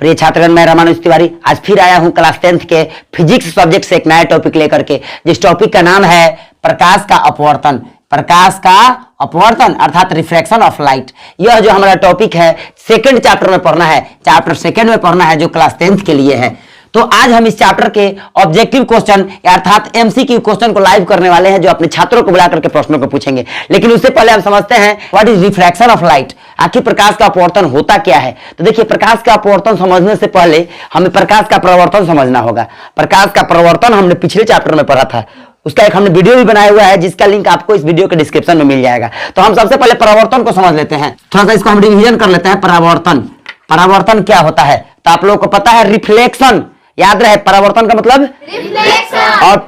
प्रिय छात्रगण, मैं रमानुज तिवारी आज फिर आया हूं क्लास 10th के फिजिक्स सब्जेक्ट से एक नया टॉपिक लेकर के, जिस टॉपिक का नाम है प्रकाश का अपवर्तन। प्रकाश का अपवर्तन अर्थात रिफ्रैक्शन ऑफ लाइट। यह जो हमारा टॉपिक है सेकंड चैप्टर में पढ़ना है, चैप्टर सेकंड में पढ़ना है जो क्लास 10th के लिए है। तो आज हम इस चैप्टर के ऑब्जेक्टिव क्वेश्चन अर्थात एमसीक्यू क्वेश्चन को लाइव करने वाले हैं, जो अपने छात्रों को बुला करके प्रश्नों को पूछेंगे। लेकिन उससे पहले हम समझते हैं what is refraction of light, आखिर प्रकाश का अपवर्तन होता क्या है। तो देखिए, प्रकाश का अपवर्तन समझने से पहले हमें प्रकाश का प्रवर्तन समझना होगा। प्रकाश का प्रवर्तन हमने पिछले चैप्टर में पढ़ा था, उसका एक हमने वीडियो भी बनाया हुआ है, जिसका लिंक आपको इस वीडियो के डिस्क्रिप्शन में मिल जाएगा। तो हम सबसे पहले परावर्तन को समझ लेते हैं, थोड़ा सा इसको हम रिवीजन कर लेते हैं। परावर्तन क्या होता है, तो आप लोगों को पता है रिफ्लेक्शन, याद रहे परावर्तन का मतलब रिफ्लेक्शन और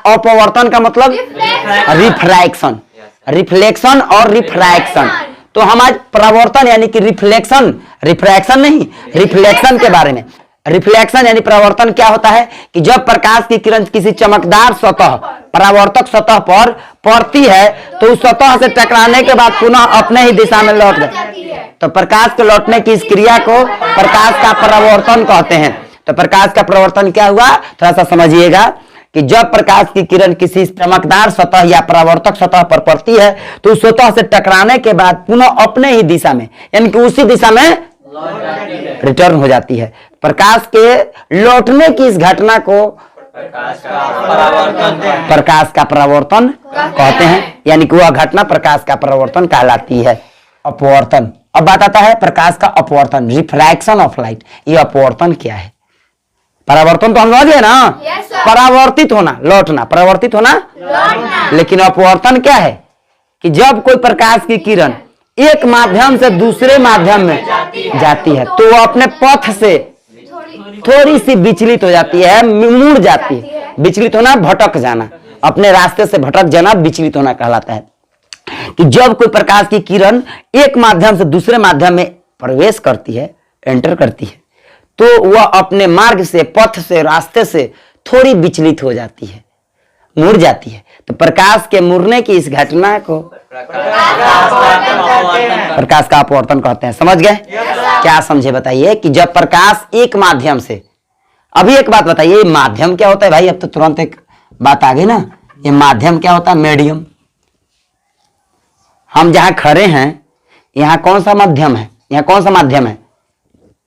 अपवर्तन का मतलब रिफ्रैक्शन। रिफ्लेक्शन और रिफ्रैक्शन। तो हम आज परावर्तन यानी कि रिफ्रैक्शन नहीं, रिफ्लेक्शन के बारे में। रिफ्लेक्शन यानी परावर्तन क्या होता है कि जब प्रकाश की किरण किसी चमकदार सतह परावर्तक सतह पर पड़ती है तो उस सतह से टकराने के बाद पुनः अपने ही दिशा में लौट जाती है। तो प्रकाश के लौटने की इस क्रिया को प्रकाश का परावर्तन कहते हैं। तो प्रकाश का परावर्तन क्या हुआ, थोड़ा सा समझिएगा कि जब प्रकाश की किरण किसी चमकदार सतह या परावर्तक सतह पर पड़ती है तो उस सतह से टकराने के बाद पुनः अपने ही दिशा में यानी कि उसी दिशा में रिटर्न हो जाती है। प्रकाश के लौटने की इस घटना को प्रकाश का परावर्तन कहते हैं, यानी कि वह घटना प्रकाश का परावर्तन कहलाती है। अपवर्तन, अब बात आता है प्रकाश का अपवर्तन, रिफ्रैक्शन ऑफ लाइट। ये अपवर्तन क्या है? परावर्तन तो हम समझ गए ना, परावर्तित होना, लौटना, परावर्तित होना, लेकिन अपवर्तन क्या है कि जब कोई प्रकाश की किरण एक माध्यम से दूसरे माध्यम में जाती है तो वह अपने पथ से थोड़ी सी विचलित हो जाती है, मुड़ जाती है। विचलित होना, भटक जाना, अपने रास्ते से भटक जाना विचलित होना कहलाता है। कि जब कोई प्रकाश की किरण एक माध्यम से दूसरे माध्यम में प्रवेश करती है, एंटर करती है, तो वह अपने मार्ग से, पथ से, रास्ते से थोड़ी विचलित हो जाती है, मुड़ जाती है। तो प्रकाश के मुड़ने की इस घटना को प्रकाश का अपवर्तन कहते हैं। समझ गए? क्या समझे बताइए कि जब प्रकाश एक माध्यम से, अभी एक बात बताइए, माध्यम क्या होता है भाई? अब तो तुरंत एक बात आ गई ना, ये माध्यम क्या होता है? मीडियम। हम जहां खड़े हैं यहां कौन सा माध्यम है? यहाँ कौन सा माध्यम है?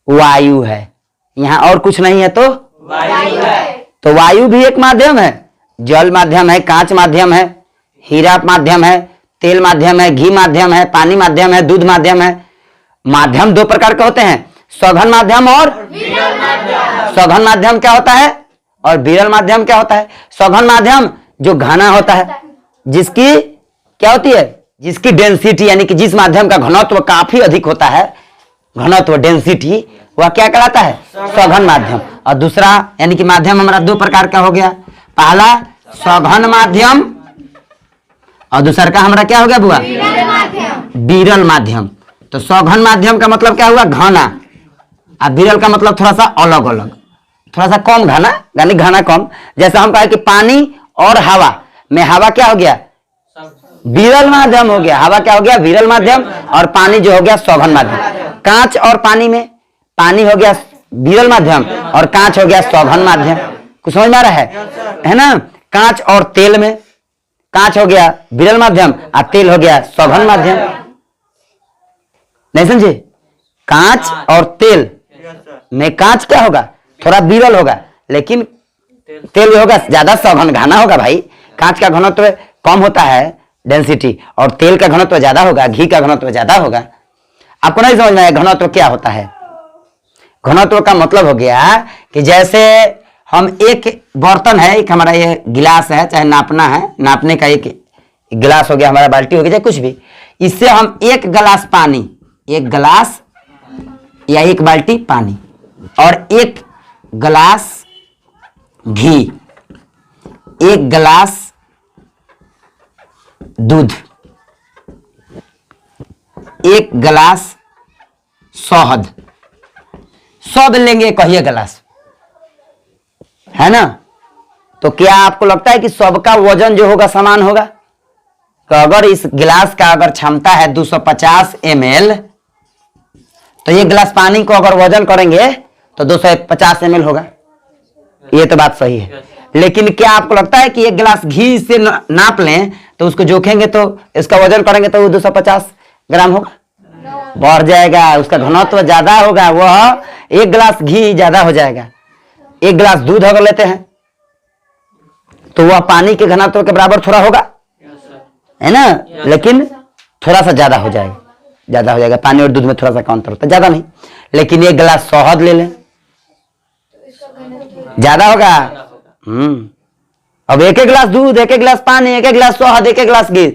वायु है। यहाँ और कुछ नहीं है तो वायु है। तो वायु भी एक माध्यम है, जल माध्यम है, कांच माध्यम है, हीरा माध्यम है, तेल माध्यम है, घी माध्यम है, पानी माध्यम है, दूध माध्यम है। माध्यम दो प्रकार के होते हैं, सघन माध्यम और विरल माध्यम। सघन माध्यम क्या होता है और विरल माध्यम क्या होता है? सघन माध्यम जो घना होता है, जिसकी क्या होती है, जिसकी डेंसिटी यानी कि जिस माध्यम का घनत्व काफी अधिक होता है, घनत्व डेंसिटी, वह क्या कहलाता है? सघन माध्यम। और दूसरा यानी कि माध्यम हमारा दो प्रकार का हो गया, पहला सघन माध्यम और दूसरा का हमारा क्या हो गया बुआ? विरल माध्यम। तो सघन माध्यम का मतलब क्या हुआ? घना, और विरल का मतलब थोड़ा सा अलग अलग, थोड़ा सा कम घना, यानी घना कम। जैसे हम कहे कि पानी और हवा में, हवा क्या हो गया? विरल माध्यम हो गया, हवा क्या हो गया? विरल माध्यम, और पानी जो हो गया सघन माध्यम। कांच और पानी में, पानी हो गया विरल माध्यम और कांच हो गया सघन माध्यम। कुछ समझ में आ रहा है ना? कांच और तेल में, कांच हो गया विरल माध्यम और तेल हो गया सघन माध्यम। नहीं समझे? कांच और तेल में कांच क्या होगा? थोड़ा विरल होगा, लेकिन तेल होगा ज्यादा सघन, घना होगा भाई। कांच का घनत्व कम होता है डेंसिटी, और तेल का घनत्व ज्यादा होगा, घी का घनत्व ज्यादा होगा। आपको नहीं समझ में आया घनत्व क्या होता है? घनत्व का मतलब हो गया कि जैसे हम एक बर्तन है, एक हमारा ये गिलास है, चाहे नापना है, नापने का एक गिलास हो गया, हमारा बाल्टी हो गया, चाहे कुछ भी, इससे हम एक गिलास पानी, एक गिलास या एक बाल्टी पानी और एक गिलास घी, एक गिलास दूध, एक गिलास शहद, सब लेंगे कहिए गिलास, है ना? तो क्या आपको लगता है कि सबका वजन जो होगा समान होगा? तो अगर इस गिलास का अगर क्षमता है 250 ml, तो ये गिलास पानी को अगर वजन करेंगे तो 250 ml होगा। ये तो बात सही है, लेकिन क्या आपको लगता है कि 1 गिलास घी से नाप लें तो उसको जोखेंगे तो इसका वजन करेंगे तो 250 ग्राम होगा? बढ़ जाएगा, उसका घनत्व ज्यादा होगा, वह 1 गिलास घी ज्यादा हो जाएगा। 1 गिलास दूध अगर लेते हैं तो वह पानी के घनत्व के बराबर थोड़ा होगा, है ना, लेकिन थोड़ा सा ज्यादा हो जाएगा, पानी और दूध में थोड़ा सा का अंतर होता है, ज्यादा नहीं। लेकिन 1 गिलास शहद ले लें, ज्यादा होगा। अब 1 गिलास दूध, 1 गिलास पानी, 1 गिलास शहद, 1 गिलास घी,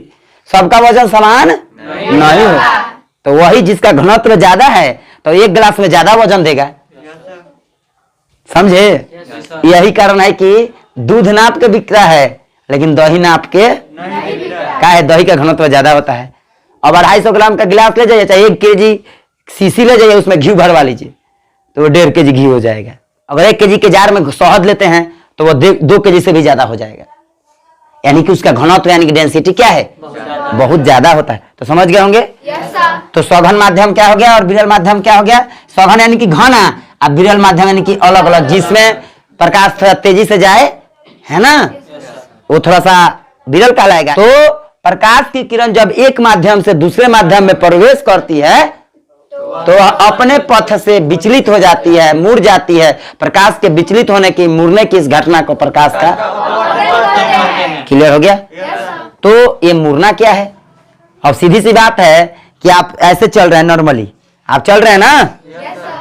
सबका वजन समान नहीं होगा। तो वही जिसका घनत्व ज्यादा है तो 1 गिलास में ज्यादा वजन देगा, समझे? यही कारण है कि दूध नाप के बिक रहा है लेकिन दही नाप के क्या है, दही का घनत्व ज्यादा होता है। अब 250 ग्राम का गिलास ले जाइए, चाहे 1 kg शीशी ले जाइए, उसमें घी भरवा लीजिए तो वो 1.5 kg घी हो जाएगा। अगर 1 kg के जार में शहद लेते हैं तो वो 2 kg से भी ज्यादा हो जाएगा, यानी कि उसका घनत्व यानी कि डेंसिटी क्या है, बहुत ज्यादा होता है। तो समझ गए होंगे? तो सघन माध्यम क्या हो गया और विरल माध्यम क्या हो गया? सघन यानी कि घना, अब विरल माध्यम यानी कि अलग अलग, जिसमें प्रकाश थोड़ा तेजी से जाए, है ना, वो थोड़ा सा विरल कहलाएगा। तो प्रकाश की किरण जब एक माध्यम से दूसरे माध्यम में प्रवेश करती है तो अपने पथ से विचलित हो जाती है, मुड़ जाती है। प्रकाश के विचलित होने की, मुड़ने की इस घटना को प्रकाश का, क्लियर हो गया? तो ये मुड़ना क्या है? अब सीधी सी बात है कि आप ऐसे चल रहे हैं, नॉर्मली आप चल रहे हैं ना,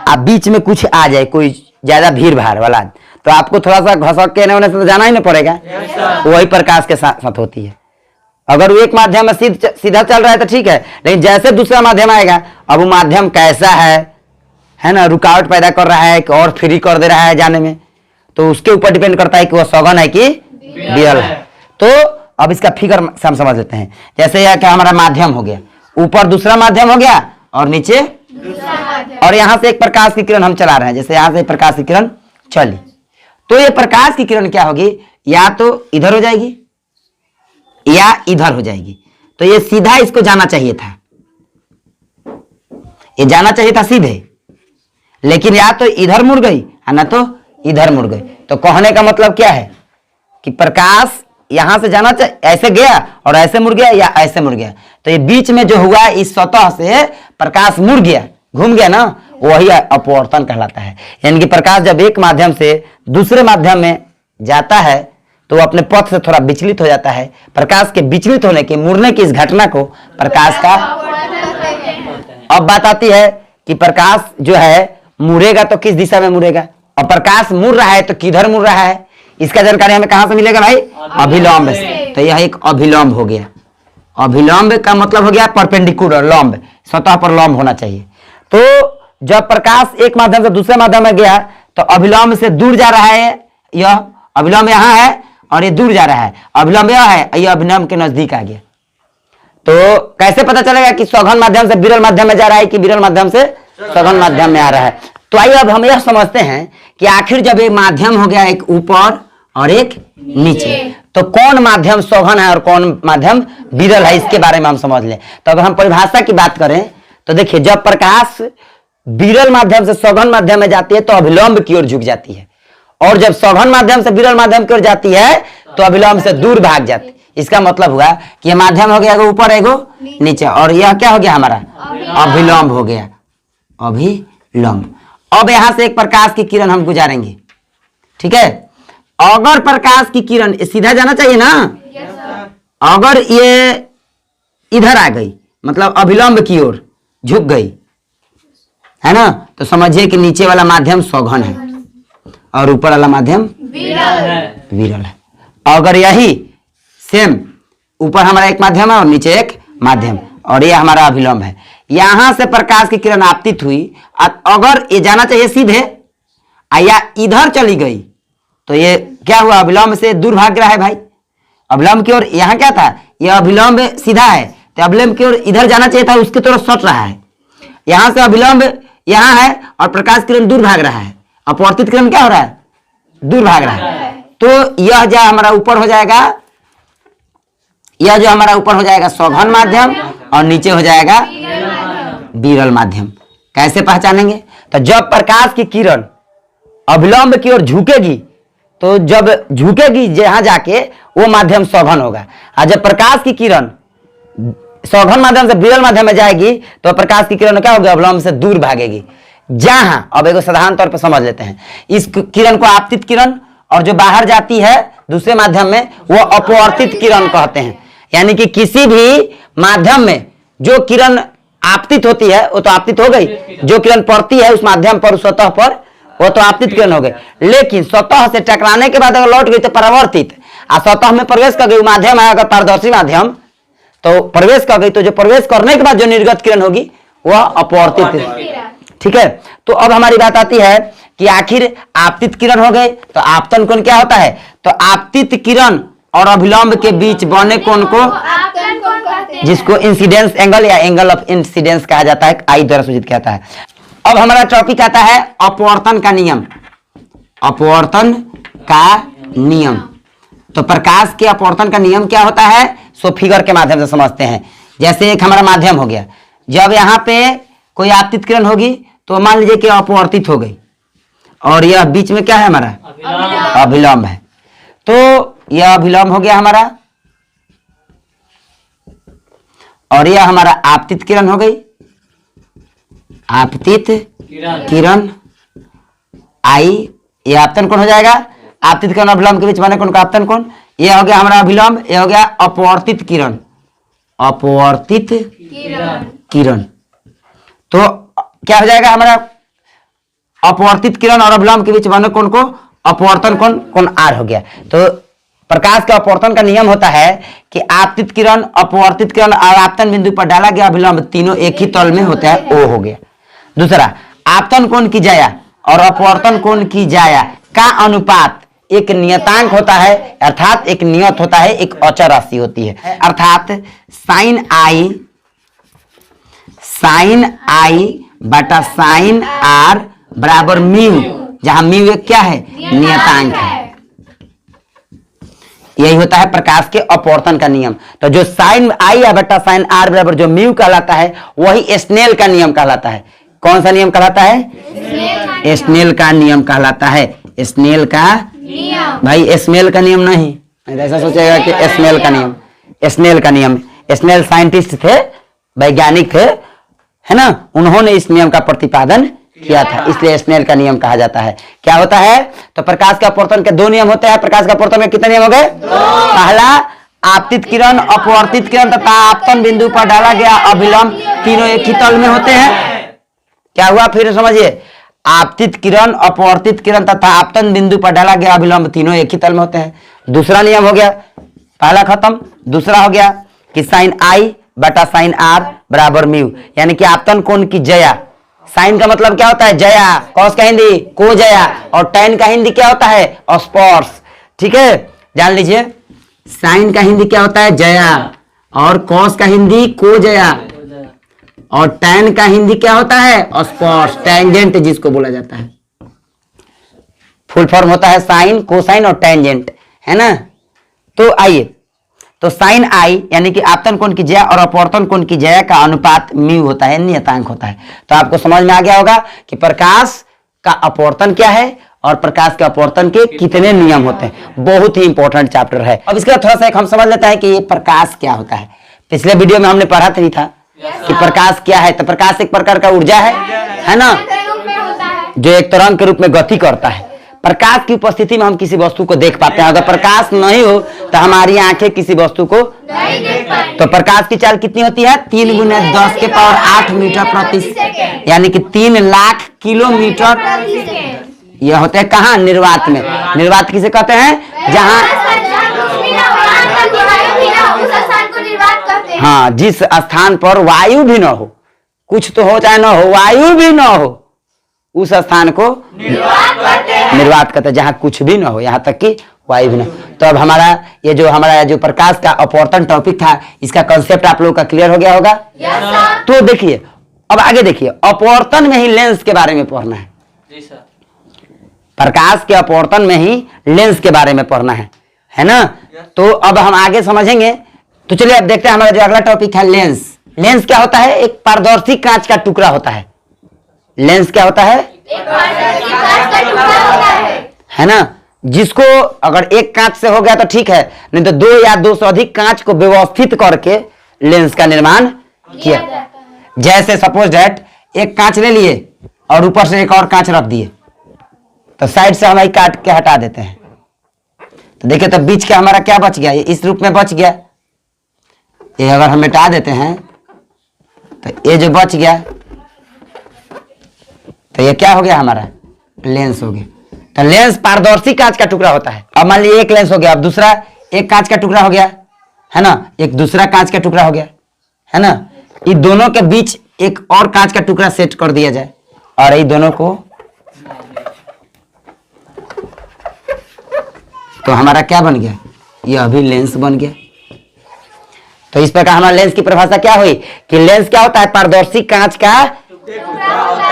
आप बीच में कुछ आ जाए, कोई ज्यादा भीड़ भाड़ वाला, तो आपको थोड़ा सा घसक के होने से तो जाना ही नहीं पड़ेगा। वही प्रकाश के साथ होती है। अगर वो एक माध्यम में सीधा चल रहा है तो ठीक है, लेकिन जैसे दूसरा माध्यम आएगा, अब वो माध्यम कैसा है ना, रुकावट पैदा कर रहा है कि और फ्री कर दे रहा है जाने में, तो उसके ऊपर डिपेंड करता है कि वह सघन है कि विरल है। तो अब इसका फिगर हम समझ लेते हैं। जैसे यह क्या हमारा माध्यम हो गया, ऊपर दूसरा माध्यम हो गया और नीचे, और यहां से एक प्रकाश की किरण हम चला रहे हैं, जैसे यहां से प्रकाश की किरण चली, तो ये प्रकाश की किरण क्या होगी, या तो इधर हो जाएगी या इधर हो जाएगी। तो ये सीधा इसको जाना चाहिए था, ये जाना चाहिए था सीधे, लेकिन या तो इधर मुड़ गई ना तो इधर मुड़ गई। तो कहने का मतलब क्या है कि प्रकाश यहां से जाना चाहिए, ऐसे गया और ऐसे मुड़ गया या ऐसे मुड़ गया, तो ये बीच में जो हुआ इस सतह से प्रकाश मुड़ गया, घूम गया ना, वही अपवर्तन कहलाता है। यानी कि प्रकाश जब एक माध्यम से दूसरे माध्यम में जाता है तो वो अपने पथ से थोड़ा विचलित हो जाता है। प्रकाश के विचलित होने के, मुड़ने की इस घटना को प्रकाश का। अब बात आती है कि प्रकाश जो है मुड़ेगा तो किस दिशा में मुड़ेगा, और प्रकाश मुड़ रहा है तो किधर मुड़ रहा है, इसका जानकारी हमें कहां से मिलेगा भाई? अभिलंब से। तो यह एक अभिलंब हो गया। अभिलंब का मतलब हो गया परपेंडिकुलर, लंब, सतह पर लंब होना चाहिए। तो जब प्रकाश एक माध्यम से दूसरे माध्यम में गया तो अभिलंब से दूर जा रहा है, यह अभिलंब यहां है और ये दूर जा रहा है, अभिलंब यह है, यह अभिलंब के नजदीक आ गया। तो कैसे पता चलेगा कि सघन माध्यम से विरल माध्यम में जा रहा है कि विरल माध्यम से सघन माध्यम में आ रहा है? तो आइए अब हम यह समझते हैं कि आखिर जब एक माध्यम हो गया, एक ऊपर और एक नीचे, तो कौन माध्यम सघन है और कौन माध्यम विरल है, इसके बारे में हम समझ लें। तो अगर हम परिभाषा की बात करें तो देखिए, जब प्रकाश विरल माध्यम से सघन माध्यम में जाती है तो अभिलंब की ओर झुक जाती है, और जब सघन माध्यम से विरल माध्यम की ओर जाती है तो अभिलंब से दूर भाग जाती है। इसका मतलब हुआ कि यह माध्यम हो गया एगो ऊपर एगो नीचे, और यह क्या हो गया हमारा? अभिलंब हो गया, अभिलंब। अब यहां से एक प्रकाश की किरण हम गुजारेंगे, ठीक है। अगर प्रकाश की किरण सीधा जाना चाहिए ना, अगर ये इधर आ गई मतलब अभिलंब की ओर झुक गई, है ना, तो समझिए कि नीचे वाला माध्यम सघन है और ऊपर वाला माध्यम विरल है। अगर यही सेम, ऊपर हमारा एक माध्यम है और नीचे एक माध्यम, और ये हमारा अभिलंब है, यहां से प्रकाश की किरण आपतित हुई, अगर ये जाना चाहिए सीधे या इधर चली गई तो ये क्या हुआ? अभिलंब से दूर भाग रहा है भाई, अभिलंब की ओर। यहाँ क्या था, यह अभिलंब सीधा है तो अभिलंब की ओर इधर जाना चाहिए था, उसकी तरफ सट रहा है। यहां से अभिलंब यहां है और प्रकाश किरण दूर भाग रहा है, अपवर्तित किरण क्या हो रहा है? दूर भाग रहा है। तो यह जो हमारा ऊपर हो जाएगा, यह जो हमारा ऊपर हो जाएगा सघन माध्यम और नीचे हो जाएगा विरल माध्यम। कैसे पहचानेंगे? तो जब प्रकाश की किरण अभिलंब की ओर झुकेगी, तो जब झुकेगी जहां जाके वो माध्यम सौघन होगा। और जब प्रकाश की किरण सौघन माध्यम से विरल माध्यम में जाएगी तो प्रकाश की किरण क्या होगी, अभिलंब से दूर भागेगी। जहां, अब एक साधारण तौर पर समझ लेते हैं, इस किरण को आपतित किरण, और जो बाहर जाती है दूसरे माध्यम में वो अपवर्तित किरण कहते हैं। यानी कि किसी भी माध्यम में जो किरण आपतित होती है वो तो आपतित हो गई, जो किरण पड़ती है उस माध्यम पर, उस सतह पर, वो तो आपतित किरण हो गई। लेकिन सतह से टकराने के बाद अगर लौट गई तो परावर्तित, और सतह में प्रवेश कर गई, माध्यम है अगर पारदर्शी माध्यम, तो प्रवेश कर गई, तो जो प्रवेश करने के बाद जो निर्गत किरण होगी वह अपवर्तित। ठीक है, तो अब हमारी बात आती है कि आखिर आपतित किरण हो गए तो आपतन कोण क्या होता है। तो आपतित किरण और अभिलंब के बीच बने कोण को आपतन कोण कहते हैं, जिसको इंसिडेंस एंगल या एंगल ऑफ इंसिडेंस कहा जाता है, आई द्वारा सूचित कहता है। अब हमारा टॉपिक आता है अपवर्तन का नियम। अपवर्तन का नियम, तो प्रकाश के अपवर्तन का नियम क्या होता है, सो फिगर के माध्यम से समझते हैं। जैसे एक हमारा माध्यम हो गया, जब यहाँ पे कोई आपतित किरण होगी तो मान लीजिए कि अपवर्तित हो गई, और यह बीच में क्या है हमारा अभिलंब है, तो यह अभिलंब हो गया हमारा, और यह हमारा आपतित किरण हो गई, आपतित किरण आई, यह आपतन कोण हो जाएगा। आपतित किरण अभिलंब के बीच बने कोण का आपतन कोण, यह हो गया हमारा अभिलंब, यह हो गया अपवर्तित किरण, अपवर्तित किरण। तो क्या हो जाएगा हमारा, अपवर्तित किरण और अभिलंब के बीच बने कोण को अपवर्तन कोण, कोण आर हो गया। तो प्रकाश के अपवर्तन का नियम होता है कि आपतित किरण, अपवर्तित किरण और आपतन बिंदु पर डाला गया अभिलंब तीनों एक ही तल में होता है, ओ हो गया। दूसरा, आपतन कोण की जाया और अपवर्तन कोण की जाया का अनुपात एक नियतांक होता है, अर्थात एक नियत होता है, एक अचर राशि होती है। अर्थात साइन आई बटा साइन आर बराबर म्यू, जहां म्यू एक क्या है, नियतांक है। यही होता है प्रकाश के अपवर्तन का नियम। तो जो साइन आई या बटा साइन आर बराबर जो म्यू कहलाता है वही स्नेल का नियम कहलाता है। कौन सा नियम कहलाता है, स्नेल का नियम कहलाता है। स्नेल का नियम, भाई स्मेल का नियम नहीं, ऐसा सोचेगा कि स्मेल का नियम, स्नेल का नियम। स्नेल साइंटिस्ट थे, वैज्ञानिक थे, है ना, उन्होंने इस नियम का प्रतिपादन किया था, इसलिए स्नेल का नियम कहा जाता है। क्या होता है, तो प्रकाश का अपवर्तन के दो नियम होते हैं। प्रकाश का अपवर्तन में कितने नियम हो गए, पहला आपतित किरण, अपवर्तित किरण तथा आपतन बिंदु पर डाला गया अभिलंब तीनों एक ही तल में होते हैं। क्या हुआ, फिर समझिए, आपतित किरण, अपवर्तित किरण तथा आपतन बिंदु पर डाला गया अभिलंब तीनों एक ही तल में होते हैं। दूसरा नियम हो गया, पहला खत्म। दूसरा हो गया कि साइन आई बटा साइन आर बराबर म्यू, यानी कि आपतन कोण की जया। साइन का मतलब क्या होता है, जया, कॉस का हिंदी को जया, और टैन का हिंदी क्या होता है, स्पर्श। ठीक है, जान लीजिए, साइन का हिंदी क्या होता है, जया, और कॉस का हिंदी को जया, और टैन का हिंदी क्या होता है, स्पर्श, टैंजेंट जिसको बोला जाता है। फुल फॉर्म होता है साइन, कोसाइन और टैंजेंट, है ना। तो आइए, तो साइन आई यानी कि आपतन कोण की जया और अपवर्तन कोण की जया का अनुपात म्यू होता है, नियतांक होता है। तो आपको समझ में आ गया होगा कि प्रकाश का अपवर्तन क्या है और प्रकाश के अपवर्तन के कितने नियम होते हैं। बहुत ही इंपॉर्टेंट चैप्टर है। अब इसके बाद थोड़ा सा एक हम समझ लेते हैं कि ये प्रकाश क्या होता है। पिछले वीडियो में हमने पढ़ा नहीं था कि प्रकाश क्या है। तो प्रकाश एक प्रकार का ऊर्जा है ना, जो एक तरंग के रूप में गति करता है। प्रकाश की उपस्थिति में हम किसी वस्तु को देख पाते हैं। अगर प्रकाश नहीं हो तो हमारी आंखें किसी वस्तु को नहीं देख पाएंगी। तो प्रकाश की चाल कितनी होती है, 3 × 10 के पावर 8 मीटर प्रति सेकंड, यानी कि 3 लाख किलोमीटर। यह होते हैं कहाँ, निर्वात में। निर्वात किसे कहते हैं, जहाँ हाँ, जिस स्थान पर वायु भी न हो, कुछ तो हो चाहे न हो, वायु भी न हो, उस स्थान को निर्वात कहते हैं, जहां कुछ भी ना हो, यहां तक कि वायु भी ना। तो अब हमारा ये जो प्रकाश का अपवर्तन टॉपिक था, इसका कंसेप्ट आप लोगों का क्लियर हो गया होगा। तो देखिए, अब आगे देखिए, अपवर्तन में ही लेंस के बारे में पढ़ना है। प्रकाश के अपवर्तन में ही लेंस के बारे में पढ़ना है ना। तो अब हम आगे समझेंगे। तो चलिए अब देखते हैं हमारा जो अगला टॉपिक है, लेंस। लेंस क्या होता है, एक पारदर्शी कांच का टुकड़ा होता है। लेंस क्या होता है, है ना। जिसको अगर एक कांच से हो गया तो ठीक है, नहीं तो दो या दो से अधिक कांच को व्यवस्थित करके लेंस का निर्माण किया। जैसे सपोज दैट एक कांच ले लिए और ऊपर से एक और कांच रख दिए, तो साइड से हमारी काट के हटा देते हैं, तो देखिए तो बीच का हमारा क्या बच गया, ये इस रूप में बच गया। ये अगर हम मिटा देते हैं तो ये जो बच गया, तो ये क्या हो गया हमारा, लेंस हो गया। तो लेंस पारदर्शी कांच का टुकड़ा होता है। अब मान लीजिए एक लेंस हो गया, अब दूसरा एक कांच का टुकड़ा हो गया, है ना, एक दूसरा कांच का टुकड़ा हो गया, है ना। इन दोनों के बीच एक और कांच का टुकड़ा सेट कर दिया जाए और इन दोनों को, तो हमारा क्या बन गया, ये अभी लेंस बन गया। तो इस प्रकार हमारा लेंस की परिभाषा क्या हुई कि लेंस क्या होता है, पारदर्शी कांच का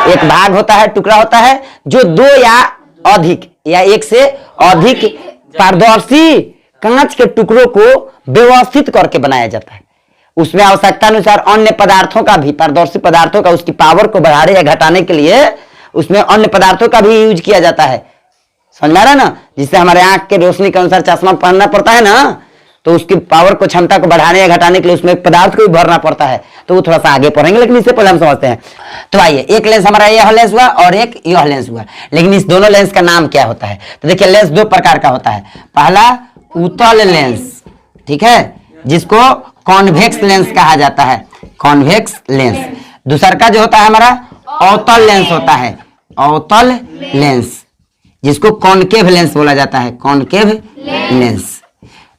एक भाग होता है, टुकड़ा होता है, जो दो या अधिक या एक से अधिक पारदर्शी कांच के टुकड़ों को व्यवस्थित करके बनाया जाता है। उसमें आवश्यकता अनुसार अन्य पदार्थों का भी, पारदर्शी पदार्थों का, उसकी पावर को बढ़ाने या घटाने के लिए उसमें अन्य पदार्थों का भी यूज किया जाता है। समझ में आ रहा है ना, जिससे हमारे आंख के रोशनी के अनुसार चश्मा पहनना पड़ता है ना, तो उसकी पावर को, क्षमता को बढ़ाने या घटाने के लिए उसमें पदार्थ को भी भरना पड़ता है। तो वो थोड़ा सा आगे पढ़ेंगे, लेकिन इससे पहले हम समझते हैं। तो आइए, एक लेंस हमारा यह लेंस हुआ और एक यह लेंस हुआ, लेकिन इस दोनों लेंस का नाम क्या होता है। तो देखिए लेंस दो प्रकार का होता है। पहला उत्तल लेंस, ठीक है, जिसको कॉन्वेक्स लेंस कहा जाता है, कॉन्वेक्स लेंस। दूसरा का जो होता है हमारा अवतल लेंस होता है, अवतल लेंस, जिसको कॉनकेव लेंस बोला जाता है, कॉनकेव लेंस।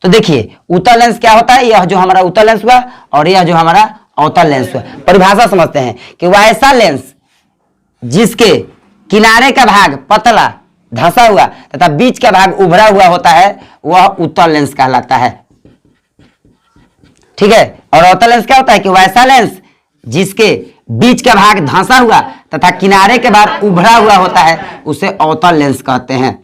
तो देखिए उत्तल लेंस क्या होता है, यह जो हमारा उत्तल लेंस हुआ और यह जो हमारा अवतल लेंस हुआ। परिभाषा समझते हैं कि वह ऐसा लेंस जिसके किनारे का भाग पतला धंसा हुआ तथा बीच का भाग उभरा हुआ होता है, वह उत्तल लेंस कहलाता है, ठीक है। और अवतल लेंस क्या होता है कि वह ऐसा लेंस जिसके बीच का भाग धंसा हुआ तथा किनारे के भाग उभरा हुआ होता है, उसे अवतल लेंस कहते हैं।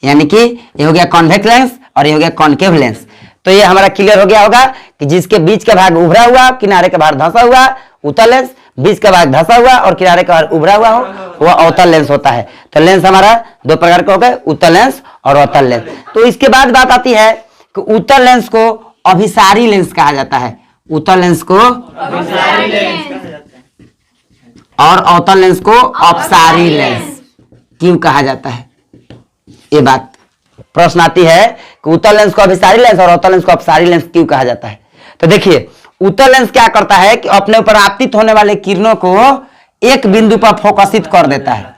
यानी कि ये हो गया कॉन्वेक्स लेंस और ये हो गया कॉनकेव लेंस। तो ये हमारा क्लियर हो गया होगा कि जिसके बीच का भाग उभरा हुआ, किनारे का भाग धंसा हुआ उत्तल लेंस, बीच का भाग धंसा हुआ और किनारे का भाग उभरा हुआ हो, वह अवतल लेंस होता है। तो लेंस हमारा दो प्रकार के हो गए, उत्तल लेंस और अवतल लेंस। तो इसके बाद बात आती है कि उत्तल लेंस को अभिसारी लेंस कहा जाता है, उत्तल लेंस को अभिसारी लेंस और अवतल लेंस को अपसारी लेंस क्यों कहा जाता है। ये बात प्रश्न आती है कि उत्तल लेंस को अभिसारी लेंस और अवतल लेंस को अपसारी लेंस क्यों कहा जाता है। तो देखिए उत्तल लेंस क्या करता है कि अपने ऊपर आपतित होने वाले किरणों को एक बिंदु पर फोकसित कर देता है,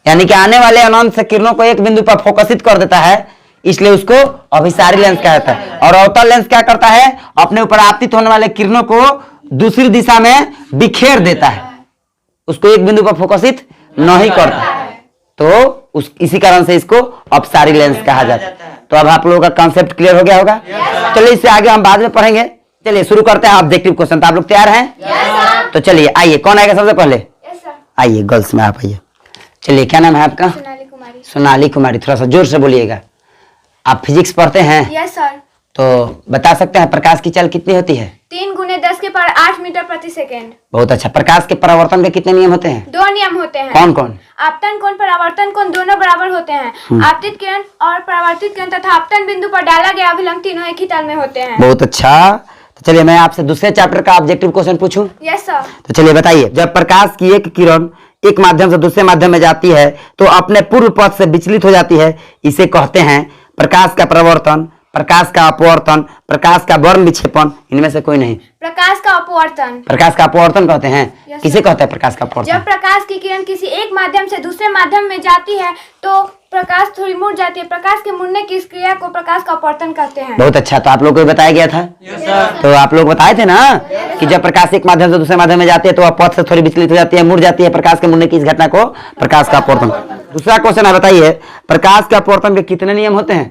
यानी कि आने वाले अनंत से किरणों को एक बिंदु पर फोकसित कर देता है, इसलिए उसको अभिसारी लेंस कहा जाता है। और अवतल लेंस क्या करता है, अपने ऊपर आपतित होने वाले किरणों को दूसरी दिशा में बिखेर देता है, उसको एक बिंदु पर फोकसित नहीं करता, तो इसी कारण से इसको अपसारी लेंस कहा जाता है। तो अब आप लोगों का कॉन्सेप्ट क्लियर हो गया होगा। चलिए इससे आगे हम बाद में पढ़ेंगे। चलिए शुरू करते हैं ऑब्जेक्टिव क्वेश्चन। तो आप लोग तैयार हैं? तो चलिए आइए, कौन आएगा सबसे पहले? आइए गर्ल्स में आप आइए। चलिए क्या नाम है आपका? सोनाली कुमारी। सोनाली कुमारी, थोड़ा सा जोर से बोलिएगा। आप फिजिक्स पढ़ते हैं? Yes sir. तो बता सकते हैं प्रकाश की चाल कितनी होती है? 3 × 10⁸ मीटर प्रति सेकेंड। बहुत अच्छा। प्रकाश के परावर्तन के कितने नियम होते हैं? 2 नियम होते हैं। कौन कौन? आपतन कोण, परावर्तन कोण दोनों बराबर होते हैं। आपतित किरण और परावर्तित किरण तथा आपतन बिंदु पर डाला गया अभिलंब तीनों एक ही तल में होते हैं। बहुत अच्छा। तो चलिए मैं आपसे दूसरे चैप्टर का ऑब्जेक्टिव क्वेश्चन पूछूं? Yes sir. तो चलिए बताइए, जब प्रकाश की एक किरण एक माध्यम से दूसरे माध्यम में जाती है तो अपने पूर्व पथ से विचलित हो जाती है, इसे कहते हैं प्रकाश का परावर्तन, प्रकाश का अपवर्तन, प्रकाश का वर्ण विक्षेपण, इनमें से कोई नहीं। प्रकाश का अपवर्तन। प्रकाश का अपवर्तन कहते हैं। Yes, किसे कहते हैं प्रकाश का अपवर्तन? जब प्रकाश की किरण किसी एक माध्यम से दूसरे माध्यम में जाती है तो प्रकाश थोड़ी मुड़ जाती है। प्रकाश के मुड़ने की इस क्रिया को प्रकाश का अपवर्तन कहते हैं। बहुत अच्छा। तो आप लोग को बताया गया था? तो आप लोग बताए थे ना कि जब प्रकाश एक माध्यम से दूसरे माध्यम में जाती है तो वह पथ से थोड़ी विचलित हो जाती है, मुड़ जाती है। प्रकाश के मुड़ने की इस घटना को प्रकाश का अपवर्तन। दूसरा क्वेश्चन है, बताइए प्रकाश के अपवर्तन के कितने नियम होते हैं?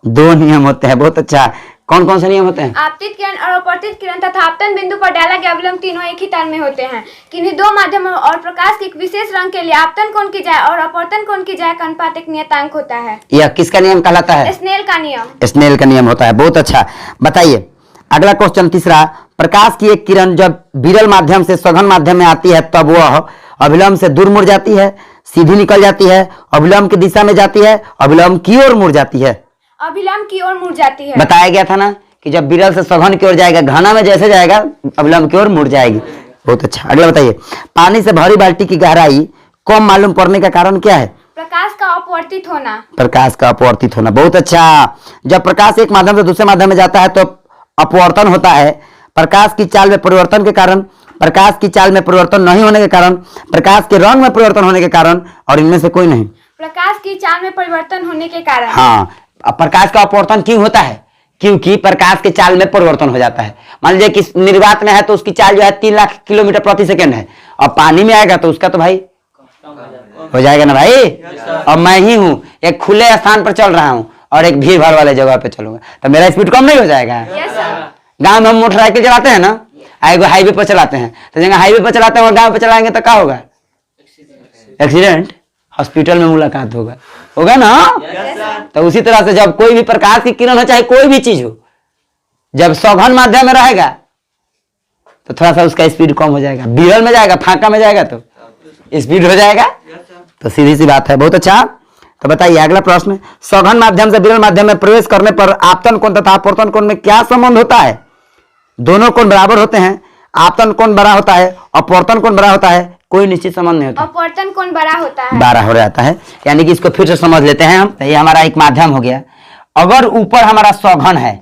2 नियम होते हैं। बहुत अच्छा। कौन कौन से नियम होते हैं? आपतित किरण और अपवर्तित किरण तथा आपतन बिंदु पर डाला गया अभिलंब तीनों एक ही तल में होते हैं। किन्हीं 2 माध्यमों और प्रकाश के एक विशेष रंग के लिए आपतन कोण की जाए और अपवर्तन कोण की जाए का अनुपात एक नियतांक होता है। यह किसका नियम कहलाता है? स्नेल का नियम। स्नेल का नियम होता है। बहुत अच्छा। बताइए अगला क्वेश्चन तीसरा, प्रकाश की एक किरण जब विरल माध्यम से सघन माध्यम में आती है तब वह अभिलंब से दूर मुड़ जाती है, सीधी निकल जाती है, अभिलंब की दिशा में जाती है, अभिलंब की ओर मुड़ जाती है। अभिलंब की ओर मुड़ जाती है। बताया गया था ना कि जब विरल से सघन की ओर जाएगा, घना में जैसे जाएगा अभिलंब की ओर मुड़ जाएगी। बहुत अच्छा। अगला बताइए, पानी से भरी बाल्टी की गहराई कम मालूम पड़ने का कारण क्या है? प्रकाश का अपवर्तित होना। प्रकाश का अपवर्तित होना। बहुत अच्छा। जब प्रकाश एक माध्यम से दूसरे माध्यम में जाता है तो अपवर्तन होता है। प्रकाश की चाल में परिवर्तन के कारण, प्रकाश की चाल में परिवर्तन नहीं होने के कारण, प्रकाश के रंग में परिवर्तन होने के कारण, और इनमें से कोई नहीं। प्रकाश की चाल में परिवर्तन होने के कारण। हाँ, अब प्रकाश का अपवर्तन क्यों होता है? क्योंकि प्रकाश के चाल में परिवर्तन हो जाता है। मान लीजिए कि निर्वात में है तो उसकी चाल जो है 3 लाख किलोमीटर प्रति सेकंड है, और पानी में आएगा तो उसका तो भाई हो जाएगा ना भाई। और मैं ही हूँ, एक खुले स्थान पर चल रहा हूँ और एक भीड़ भाड़ वाले जगह पे चलूंगा तो मेरा स्पीड कम नहीं हो जाएगा? Yes sir. गांव में हम मोटरसाइकिल चलाते हैं ना, हाईवे पर चलाते हैं, तो जगह हाईवे पर चलाते हैं और गांव पे चलाएंगे तो क्या होगा? एक्सीडेंट, हॉस्पिटल में मुलाकात होगा ना। तो उसी तरह से जब कोई भी प्रकाश की किरण हो, चाहे कोई भी चीज हो, जब सघन माध्यम में रहेगा तो थोड़ा सा उसका स्पीड कम हो जाएगा। विरल में जाएगा, फांका में जाएगा तो स्पीड हो जाएगा। तो सीधी सी बात है। बहुत अच्छा। तो बताइए अगला प्रश्न, सघन माध्यम से विरल माध्यम में प्रवेश करने पर आपतन कोण तथा अपवर्तन कोण में क्या संबंध होता है? दोनों कोण बराबर होते हैं। आपतन कोण बड़ा होता है, अपवर्तन कोण बड़ा होता है, कोई निश्चित संबंध नहीं होता। अपवर्तन कोण बड़ा होता है। बड़ा हो जाता है। यानी कि इसको फिर से समझ लेते हैं हम। तो ये हमारा एक माध्यम हो गया। अगर ऊपर हमारा सघन है,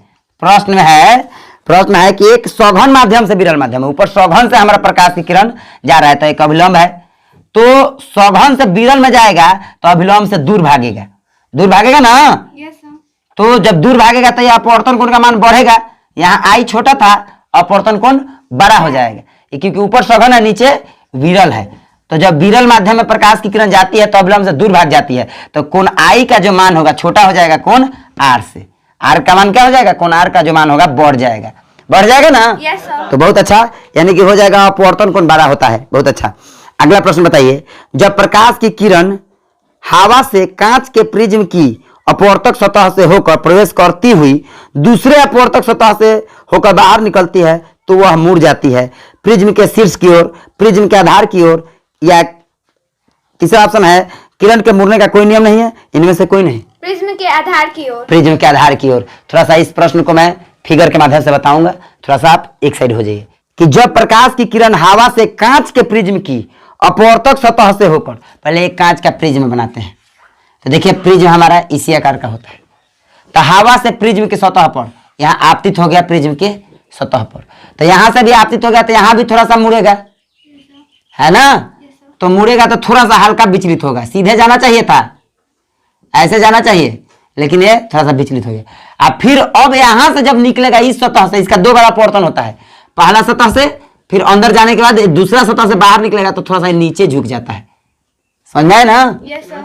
प्रश्न है कि एक सघन माध्यम से विरल माध्यम है, ऊपर सघन से हमारा प्रकाश की किरण जा रहा है तो एक अभिलंब है, तो सघन से विरल में जाएगा तो अभिलंब से दूर भागेगा ना। Yes sir. तो जब दूर भागेगा तो यह अपवर्तन कोण का मान बढ़ेगा। यहाँ आई छोटा था, अपवर्तन कोण बड़ा हो जाएगा, क्योंकि ऊपर सघन है, नीचे विरल है। तो जब विरल माध्यम में प्रकाश की किरण जाती है तो अभिलंब से दूर भाग जाती है, तो कोण आई का जो मान होगा छोटा हो जाएगा कोण आर से। आर का मान क्या हो जाएगा? कोण आर का जो मान होगा बढ़ जाएगा ना। Yes sir. तो बहुत अच्छा, यानी कि हो जाएगा अपवर्तन कोण बड़ा होता है। बहुत अच्छा। अगला प्रश्न बताइए, जब प्रकाश की किरण हवा से कांच के प्रिज्म की अपवर्तक सतह से होकर प्रवेश करती हुई दूसरे अपवर्तक सतह से होकर बाहर निकलती है तो वह मुड़ जाती है प्रिज्म के शीर्ष की ओर, प्रिज्म के आधार की ओर, या तीसरा ऑप्शन है किरण के मुड़ने का कोई नियम नहीं है, इनमें से कोई नहीं। प्रिज्म के आधार की ओर। प्रिज्म के आधार की ओर। थोड़ा सा इस प्रश्न को मैं फिगर के माध्यम से बताऊंगा, थोड़ा सा आप एक साइड हो जाइए। कि जब प्रकाश की किरण हवा से कांच के प्रिज्म की अपवर्तक सतह से होकर, पहले एक कांच का प्रिज्म बनाते हैं, तो देखिए प्रिज्म हमारा इसी आकार का होता है। तो हवा से प्रिज्म की सतह पर यहाँ आपतित हो गया, प्रिज्म के सतह पर, तो यहां से भी आपतित हो गया, तो यहां भी थोड़ा सा मुड़ेगा, है ना। तो मुड़ेगा तो थोड़ा सा हल्का विचलित होगा, सीधे जाना चाहिए था, ऐसे जाना चाहिए, लेकिन ये थोड़ा सा विचलित हो गया। अब अब यहां से जब निकलेगा इस सतह से, इसका दो बड़ा अपवर्तन होता है, पहला सतह से, फिर अंदर जाने के बाद दूसरा सतह से बाहर निकलेगा तो थोड़ा सा नीचे झुक जाता है, समझ आए ना।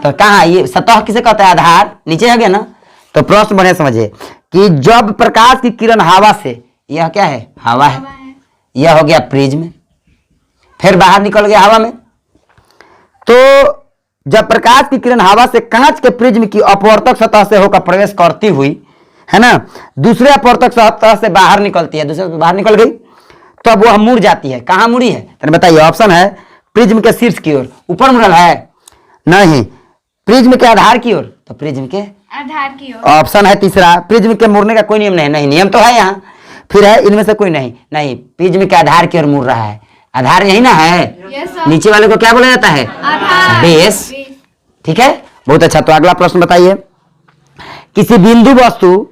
तो कहाँ ये सतह किसे कहते हैं? आधार, नीचे हो गया ना। तो प्रश्न बढ़िया समझिए कि जब प्रकाश की किरण हवा से, यह क्या है? हवा है, यह हो गया प्रिज्म, फिर बाहर निकल गया हवा में। तो जब प्रकाश की किरण हवा से कांच के प्रिज्म की अपवर्तक सतह से होकर प्रवेश करती हुई, है ना, दूसरे अपवर्तक सतह से बाहर निकलती है, दूसरे से बाहर निकल गई, तो अब वह मुड़ जाती है। कहां मुड़ी है? तो बताइए। ऑप्शन है प्रिज्म के शीर्ष की ओर, ऊपर मुड़ल है नहीं, प्रिज्म के आधार की ओर, तो प्रिज्म के आधार की ओर। ऑप्शन है तीसरा, प्रिज्म के मुड़ने का कोई नियम नहीं, नियम तो है यहाँ, फिर है इनमें से कोई नहीं, प्रिज्म के आधार की ओर मुड़ रहा है। आधार यही ना है। नीचे वाले को क्या बोला जाता है? बेस। ठीक है, बहुत अच्छा। तो अगला प्रश्न बताइए, किसी बिंदु वस्तु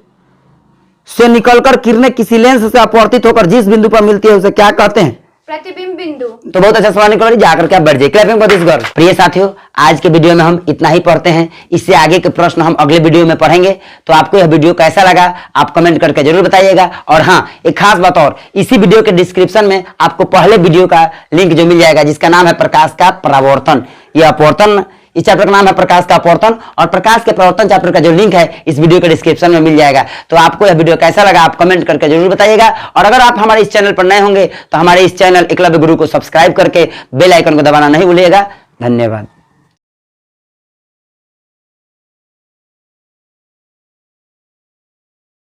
से निकलकर किरणें किसी लेंस से अपवर्तित होकर जिस बिंदु पर मिलती है उसे क्या कहते हैं? प्रतिबिंब बिंदु। तो बहुत अच्छा सवाल निकल, जाकर क्या बढ़ जाए। प्रिय साथियों, आज के वीडियो में हम इतना ही पढ़ते हैं, इससे आगे के प्रश्न हम अगले वीडियो में पढ़ेंगे। तो आपको यह वीडियो कैसा लगा आप कमेंट करके जरूर बताइएगा। और हाँ, एक खास बात और, इसी वीडियो के डिस्क्रिप्शन में आपको पहले वीडियो का लिंक जो मिल जाएगा, जिसका नाम है प्रकाश का परावर्तन। यह अपवर्तन, इस चैप्टर का नाम है प्रकाश का अपवर्तन, और प्रकाश के परावर्तन चैप्टर का जो लिंक है इस वीडियो के डिस्क्रिप्शन में मिल जाएगा। तो आपको यह वीडियो कैसा लगा आप कमेंट करके जरूर बताइएगा। और अगर आप हमारे इस चैनल पर नए होंगे तो हमारे इस चैनल एकलव्य गुरु को सब्सक्राइब करके बेल आइकन को दबाना नहीं भूलिएगा। धन्यवाद।